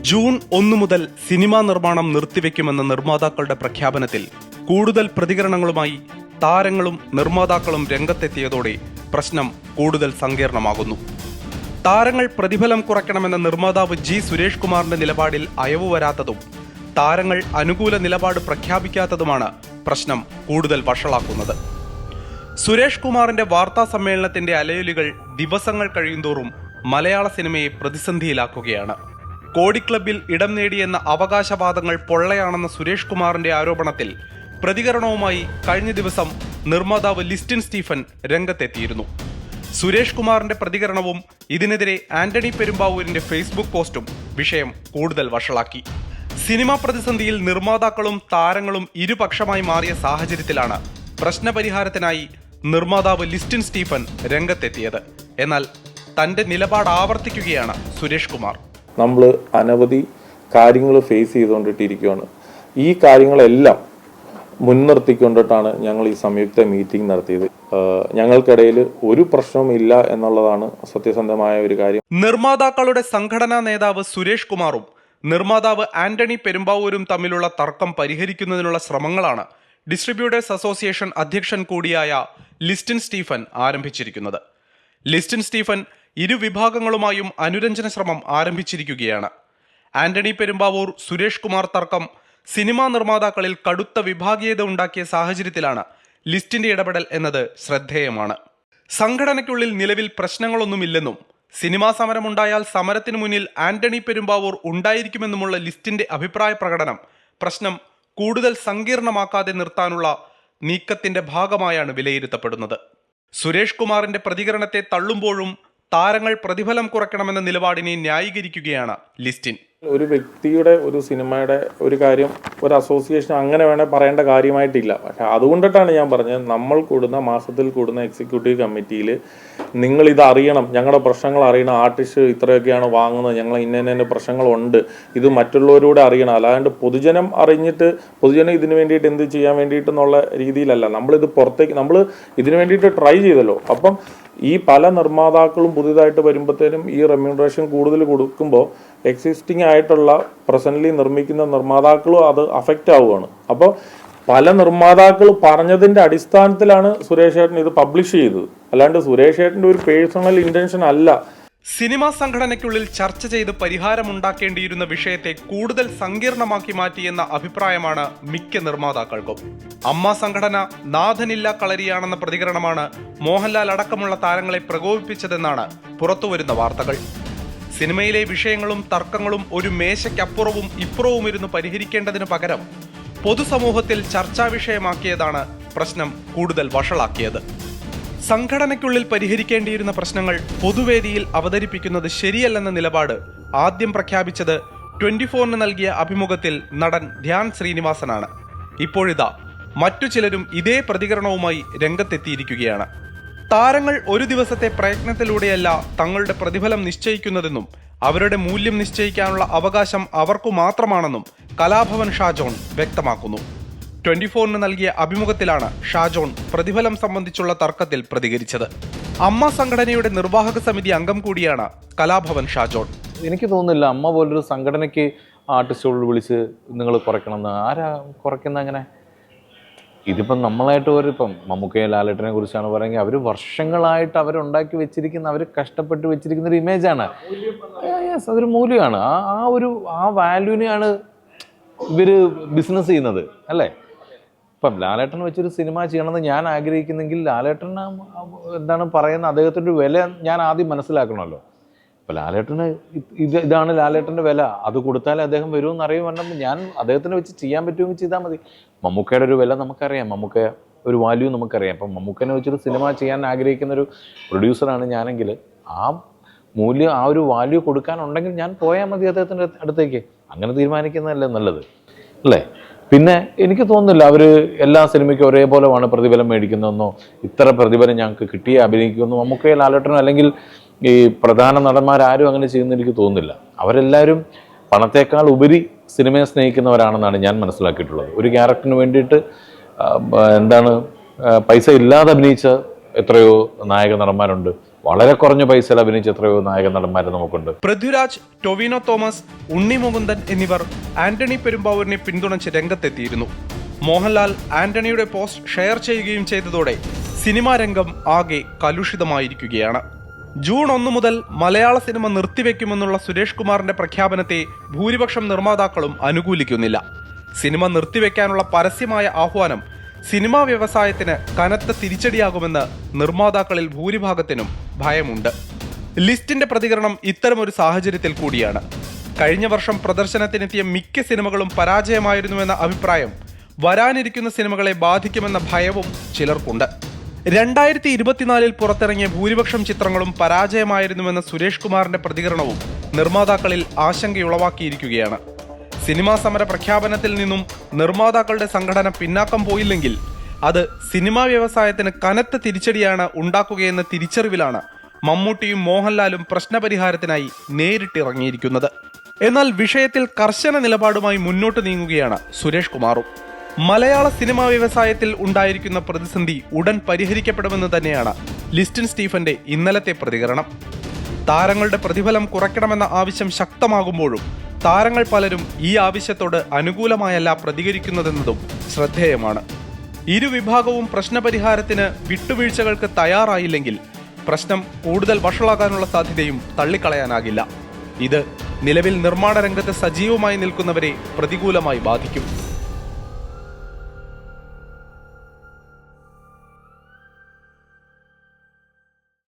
June 1 മുതൽ cinema നിർമ്മാണം നിർത്തിവെക്കുമെന്ന നിർമ്മാതാക്കളുടെ പ്രഖ്യാപനത്തിൽ കൂടുതൽ പ്രതികരണങ്ങളുമായി താരങ്ങളും നിർമ്മാതാക്കളും രംഗത്തെത്തിയതോടെ പ്രശ്നം കൂടുതൽ സങ്കീർണമാകുന്നു. താരങ്ങൾ പ്രതിഫലം കുറയ്ക്കണമെന്ന നിർമ്മാതാവ് ജി സുരേഷ് കുമാറിന്റെ നിലപാടിൽ അയവ് വരാത്തതും താരങ്ങൾ അനുകൂല നിലപാട് പ്രഖ്യാപിക്കാത്തതുമാണ് പ്രശ്നം കൂടുതൽ വഷളാക്കുന്നത്. സുരേഷ് കുമാറിന്റെ വാർത്താ സമ്മേളനത്തിന്റെ അലയൊലികൾ ദിവസങ്ങൾ കഴിയുന്തോറും മലയാള സിനിമയെ പ്രതിസന്ധിയിലാക്കുകയാണ്. കോടിക്ലബിൽ ഇടം നേടിയെന്ന അവകാശവാദങ്ങൾ പൊള്ളയാണെന്ന സുരേഷ് കുമാറിന്റെ ആരോപണത്തിൽ പ്രതികരണവുമായി കഴിഞ്ഞ ദിവസം നിർമ്മാതാവ് ലിസ്റ്റിൻ സ്റ്റീഫൻ രംഗത്തെത്തിയിരുന്നു. സുരേഷ് കുമാറിന്റെ പ്രതികരണവും ഇതിനെതിരെ ആന്റണി പെരുമ്പാവൂരിന്റെ ഫേസ്ബുക്ക് പോസ്റ്റും വിഷയം കൂടുതൽ വഷളാക്കി. സിനിമാ പ്രതിസന്ധിയിൽ നിർമ്മാതാക്കളും താരങ്ങളും ഇരുപക്ഷമായി മാറിയ സാഹചര്യത്തിലാണ് പ്രശ്നപരിഹാരത്തിനായി നിർമ്മാതാവ് ലിസ്റ്റിൻ സ്റ്റീഫൻ രംഗത്തെത്തിയത്. എന്നാൽ തന്റെ നിലപാട് ആവർത്തിക്കുകയാണ് സുരേഷ് കുമാർ. നമ്മൾ അനവധി കാര്യങ്ങൾ ഫേസ് ചെയ്തുകൊണ്ടിട്ടിരിക്കുകയാണ്. ഈ കാര്യങ്ങളെല്ലാം മുൻനിർത്തിക്കൊണ്ടിട്ടാണ് ഞങ്ങൾ ഈ സംയുക്ത മീറ്റിംഗ് നടത്തിയത്. ഞങ്ങൾക്കിടയിൽ ഒരു പ്രശ്നവും ഇല്ല എന്നുള്ളതാണ് സത്യസന്ധമായ ഒരു കാര്യം. നിർമ്മാതാക്കളുടെ സംഘടനാ നേതാവ് സുരേഷ് കുമാറും നിർമ്മാതാവ് ആന്റണി പെരുമ്പാവൂരും തമ്മിലുള്ള തർക്കം പരിഹരിക്കുന്നതിനുള്ള ശ്രമങ്ങളാണ് ഡിസ്ട്രിബ്യൂട്ടേഴ്സ് അസോസിയേഷൻ അധ്യക്ഷൻ കൂടിയായ ലിസ്റ്റിൻ സ്റ്റീഫൻ ആരംഭിച്ചിരിക്കുന്നത്. ലിസ്റ്റിൻ സ്റ്റീഫൻ ഇരു വിഭാഗങ്ങളുമായും അനുരഞ്ജന ശ്രമം ആരംഭിച്ചിരിക്കുകയാണ്. ആന്റണി പെരുമ്പാവൂർ സുരേഷ് കുമാർ തർക്കം സിനിമാ നിർമ്മാതാക്കളിൽ കടുത്ത വിഭാഗീയത ഉണ്ടാക്കിയ സാഹചര്യത്തിലാണ് ലിസ്റ്റിന്റെ ഇടപെടൽ എന്നത് ശ്രദ്ധേയമാണ്. സംഘടനയ്ക്കുള്ളിൽ നിലവിൽ പ്രശ്നങ്ങളൊന്നുമില്ലെന്നും സിനിമാ സമരമുണ്ടായാൽ സമരത്തിനു മുന്നിൽ ആന്റണി പെരുമ്പാവൂർ ഉണ്ടായിരിക്കുമെന്നുമുള്ള ലിസ്റ്റിന്റെ അഭിപ്രായ പ്രകടനം പ്രശ്നം കൂടുതൽ സങ്കീർണമാക്കാതെ നിർത്താനുള്ള നീക്കത്തിന്റെ ഭാഗമായാണ് വിലയിരുത്തപ്പെടുന്നത്. സുരേഷ് കുമാറിന്റെ പ്രതികരണത്തെ തള്ളുമ്പോഴും താരങ്ങൾ പ്രതിഫലം കുറയ്ക്കണമെന്ന നിലപാടിനെ ന്യായീകരിക്കുകയാണ് ലിസ്റ്റിൻ. ഒരു വ്യക്തിയുടെ ഒരു സിനിമയുടെ ഒരു കാര്യം ഒരു അസോസിയേഷൻ അങ്ങനെ വേണേൽ പറയേണ്ട കാര്യമായിട്ടില്ല. പക്ഷെ അതുകൊണ്ടിട്ടാണ് ഞാൻ പറഞ്ഞത്, നമ്മൾ മാസത്തിൽ കൂടുന്ന എക്സിക്യൂട്ടീവ് കമ്മിറ്റിയിൽ നിങ്ങൾ ഇത് അറിയണം, ഞങ്ങളുടെ പ്രശ്നങ്ങൾ അറിയണം, ആർട്ടിസ്റ്റ് ഇത്രയൊക്കെയാണ് വാങ്ങുന്നത്, ഞങ്ങൾ ഇന്ന പ്രശ്നങ്ങളുണ്ട്, ഇത് മറ്റുള്ളവരോട് അറിയണം. അല്ലാണ്ട് പൊതുജനം അറിഞ്ഞിട്ട് പൊതുജനം ഇതിനു വേണ്ടിയിട്ട് എന്ത് ചെയ്യാൻ വേണ്ടിയിട്ടെന്നുള്ള രീതിയിലല്ല. നമ്മളിത് പുറത്തേക്ക് നമ്മൾ ഇതിനു വേണ്ടിയിട്ട് ട്രൈ ചെയ്തല്ലോ. അപ്പം ഈ പല നിർമ്മാതാക്കളും പുതിയതായിട്ട് വരുമ്പോഴത്തേനും ഈ റെമ്യൂണറേഷൻ കൂടുതൽ കൊടുക്കുമ്പോൾ എക്സിസ്റ്റിംഗ് ആയിട്ടുള്ള പ്രസന്റ്ലി നിർമ്മിക്കുന്ന നിർമ്മാതാക്കളും അത് അഫക്റ്റ് ആവുകയാണ്. അപ്പോൾ പല നിർമ്മാതാക്കൾ പറഞ്ഞതിൻ്റെ അടിസ്ഥാനത്തിലാണ് സുരേഷ് ഏട്ടൻ ഇത് പബ്ലിഷ് ചെയ്തത്. അല്ലാണ്ട് സുരേഷ് ഏട്ടൻ്റെ ഒരു പേഴ്സണൽ ഇന്റൻഷൻ അല്ല. സിനിമാ സംഘടനയ്ക്കുള്ളിൽ ചർച്ച ചെയ്ത് പരിഹാരമുണ്ടാക്കേണ്ടിയിരുന്ന വിഷയത്തെ കൂടുതൽ സങ്കീർണമാക്കി മാറ്റിയെന്ന അഭിപ്രായമാണ് മിക്ക നിർമ്മാതാക്കൾക്കും. അമ്മ സംഘടന നാഥനില്ല കളരിയാണെന്ന പ്രതികരണമാണ് മോഹൻലാൽ അടക്കമുള്ള താരങ്ങളെ പ്രകോപിപ്പിച്ചതെന്നാണ് പുറത്തുവരുന്ന വാർത്തകൾ. സിനിമയിലെ വിഷയങ്ങളും തർക്കങ്ങളും ഒരു മേശയ്ക്കപ്പുറവും ഇപ്പുറവും ഇരുന്ന് പരിഹരിക്കേണ്ടതിന് പകരം പൊതുസമൂഹത്തിൽ ചർച്ചാ വിഷയമാക്കിയതാണ് പ്രശ്നം കൂടുതൽ വഷളാക്കിയത്. സംഘടനയ്ക്കുള്ളിൽ പരിഹരിക്കേണ്ടിയിരുന്ന പ്രശ്നങ്ങൾ പൊതുവേദിയിൽ അവതരിപ്പിക്കുന്നത് ശരിയല്ലെന്ന നിലപാട് ആദ്യം പ്രഖ്യാപിച്ചത് 24-ന് നൽകിയ അഭിമുഖത്തിൽ നടൻ ധ്യാൻ ശ്രീനിവാസനാണ്. ഇപ്പോഴിതാ മറ്റു ചിലരും ഇതേ പ്രതികരണവുമായി രംഗത്തെത്തിയിരിക്കുകയാണ്. താരങ്ങൾ ഒരു ദിവസത്തെ പ്രയത്നത്തിലൂടെയല്ല തങ്ങളുടെ പ്രതിഫലം നിശ്ചയിക്കുന്നതെന്നും അവരുടെ മൂല്യം നിശ്ചയിക്കാനുള്ള അവകാശം അവർക്കു മാത്രമാണെന്നും കലാഭവൻ ഷാജോൺ വ്യക്തമാക്കുന്നു. 24-ന് നൽകിയ അഭിമുഖത്തിലാണ് ഷാജോൺ പ്രതിഫലം സംബന്ധിച്ചുള്ള തർക്കത്തിൽ പ്രതികരിച്ചത്. അമ്മ സംഘടനയുടെ നിർവാഹക സമിതി അംഗം കൂടിയാണ് കലാഭവൻ ഷാജോൺ. എനിക്ക് തോന്നുന്നില്ല അമ്മ പോലൊരു സംഘടനയ്ക്ക് ആർട്ടിസ്റ്റുകളോട് വിളിച്ച് നിങ്ങൾ കുറയ്ക്കണമെന്ന്. ആരാ കുറയ്ക്കുന്ന? അങ്ങനെ ഇതിപ്പം നമ്മളായിട്ട് ഇപ്പം മമ്മൂക്കയെ ലാലേട്ടനെ കുറിച്ചാണ് പറയുന്നത്. അവർ വർഷങ്ങളായിട്ട് അവരുണ്ടാക്കി വെച്ചിരിക്കുന്ന, അവർ കഷ്ടപ്പെട്ട് വെച്ചിരിക്കുന്ന ഒരു ഇമേജാണ്. യെസ്, അതൊരു മൂല്യമാണ്. ആ വാല്യൂവിനെയാണ് ഇവർ ബിസിനസ് ചെയ്യുന്നത്, അല്ലേ? ഇപ്പം ലാലേട്ടൻ വെച്ചൊരു സിനിമ ചെയ്യണമെന്ന് ഞാൻ ആഗ്രഹിക്കുന്നെങ്കിൽ ലാലേട്ടൻ എന്താണ് പറയുന്നത്, അദ്ദേഹത്തിൻ്റെ ഒരു വില ഞാൻ ആദ്യം മനസ്സിലാക്കണമല്ലോ. ഇപ്പം ലാലേട്ടന് ഇതാണ് ലാലേട്ടൻ്റെ വില, അത് കൊടുത്താലേ അദ്ദേഹം വരുമെന്ന് അറിയുമെന്നും ഞാൻ അദ്ദേഹത്തിനെ വെച്ച് ചെയ്യാൻ പറ്റുമെങ്കിൽ ചെയ്താൽ മതി. മമ്മൂക്കയുടെ ഒരു വില നമുക്കറിയാം, മമ്മൂക്ക ഒരു വാല്യൂ നമുക്കറിയാം. അപ്പം മമ്മൂക്കനെ വെച്ചൊരു സിനിമ ചെയ്യാൻ ആഗ്രഹിക്കുന്ന ഒരു പ്രൊഡ്യൂസറാണ് ഞാനെങ്കിൽ ആ മൂല്യം, ആ ഒരു വാല്യൂ കൊടുക്കാനുണ്ടെങ്കിൽ ഞാൻ പോയാൽ മതി അദ്ദേഹത്തിൻ്റെ അടുത്തേക്ക്. അങ്ങനെ തീരുമാനിക്കുന്നതല്ലേ നല്ലത്, അല്ലേ? പിന്നെ എനിക്ക് തോന്നുന്നില്ല അവർ എല്ലാ സിനിമയ്ക്കും ഒരേപോലെ ആണ് പ്രതിഫലം മേടിക്കുന്നതെന്നോ ഇത്ര പ്രതിഫലം ഞങ്ങൾക്ക് കിട്ടിയേ അഭിനയിക്കുമെന്നോ മമ്മൂക്കയെ ലാലേട്ടനോ അല്ലെങ്കിൽ ഈ പ്രധാന നടന്മാരാരും അങ്ങനെ ചെയ്യുന്ന എനിക്ക് തോന്നുന്നില്ല. അവരെല്ലാവരും പണത്തേക്കാൾ ഉപരി സിനിമയെ സ്നേഹിക്കുന്നവരാണെന്നാണ് ഞാൻ മനസ്സിലാക്കിയിട്ടുള്ളത്. ഒരു ക്യാരക്ടറിന് വേണ്ടിയിട്ട് പൈസ ഇല്ലാതെ അഭിനയിച്ച എത്രയോ നായക നടന്മാരുണ്ട്. വളരെ കുറഞ്ഞ പൈസയിൽ അഭിനയിച്ച എത്രയോ നായക നടന്മാരെ നമുക്കുണ്ട്. പൃഥ്വിരാജ്, ടൊവിനോ തോമസ്, ഉണ്ണി മുകുന്ദൻ എന്നിവർ ആന്റണി പെരുമ്പാവൂരിനെ പിന്തുണച്ച് രംഗത്തെത്തിയിരുന്നു. മോഹൻലാൽ ആന്റണിയുടെ പോസ്റ്റ് ഷെയർ ചെയ്യുകയും ചെയ്തതോടെ സിനിമാ രംഗം ആകെ കലുഷിതമായിരിക്കുകയാണ്. ജൂൺ 1 മുതൽ മലയാള സിനിമ നിർത്തിവെക്കുമെന്നുള്ള സുരേഷ് കുമാറിന്റെ പ്രഖ്യാപനത്തെ ഭൂരിപക്ഷം നിർമ്മാതാക്കളും അനുകൂലിക്കുന്നില്ല. സിനിമ നിർത്തിവെക്കാനുള്ള പരസ്യമായ ആഹ്വാനം സിനിമാ വ്യവസായത്തിന് കനത്ത തിരിച്ചടിയാകുമെന്ന് നിർമ്മാതാക്കളിൽ ഭൂരിഭാഗത്തിനും ഭയമുണ്ട്. ലിസ്റ്റിന്റെ പ്രതികരണം ഇത്തരമൊരു സാഹചര്യത്തിൽ കൂടിയാണ്. കഴിഞ്ഞ വർഷം പ്രദർശനത്തിനെത്തിയ മിക്ക സിനിമകളും പരാജയമായിരുന്നുവെന്ന അഭിപ്രായം വരാനിരിക്കുന്ന സിനിമകളെ ബാധിക്കുമെന്ന ഭയവും ചിലർക്കുണ്ട്. 2024 പുറത്തിറങ്ങിയ ഭൂരിപക്ഷം ചിത്രങ്ങളും പരാജയമായിരുന്നുവെന്ന സുരേഷ് കുമാറിന്റെ പ്രതികരണവും നിർമ്മാതാക്കളിൽ ആശങ്കയുളവാക്കിയിരിക്കുകയാണ്. സിനിമാ സമര പ്രഖ്യാപനത്തിൽ നിന്നും നിർമ്മാതാക്കളുടെ സംഘടന പിന്നാക്കം പോയില്ലെങ്കിൽ അത് സിനിമാ വ്യവസായത്തിന് കനത്ത തിരിച്ചടിയാണ് ഉണ്ടാക്കുകയെന്ന തിരിച്ചറിവിലാണ് മമ്മൂട്ടിയും മോഹൻലാലും പ്രശ്നപരിഹാരത്തിനായി നേരിട്ടിറങ്ങിയിരിക്കുന്നത്. എന്നാൽ വിഷയത്തിൽ കർശന നിലപാടുമായി മുന്നോട്ട് നീങ്ങുകയാണ് സുരേഷ് കുമാറും. മലയാള സിനിമാ വ്യവസായത്തിൽ ഉണ്ടായിരിക്കുന്ന പ്രതിസന്ധി ഉടൻ പരിഹരിക്കപ്പെടുമെന്ന് തന്നെയാണ് ലിസ്റ്റിൻ സ്റ്റീഫന്റെ ഇന്നലത്തെ പ്രതികരണം. താരങ്ങളുടെ പ്രതിഫലം കുറയ്ക്കണമെന്ന ആവശ്യം ശക്തമാകുമ്പോഴും താരങ്ങൾ പലരും ഈ ആവശ്യത്തോട് അനുകൂലമായല്ല പ്രതികരിക്കുന്നതെന്നതും ശ്രദ്ധേയമാണ്. ഇരുവിഭാഗവും പ്രശ്നപരിഹാരത്തിന് വിട്ടുവീഴ്ചകൾക്ക് തയ്യാറായില്ലെങ്കിൽ പ്രശ്നം കൂടുതൽ വഷളാകാനുള്ള സാധ്യതയും തള്ളിക്കളയാനാകില്ല. ഇത് നിലവിൽ നിർമ്മാണ രംഗത്ത് സജീവമായി നിൽക്കുന്നവരെ പ്രതികൂലമായി ബാധിക്കും.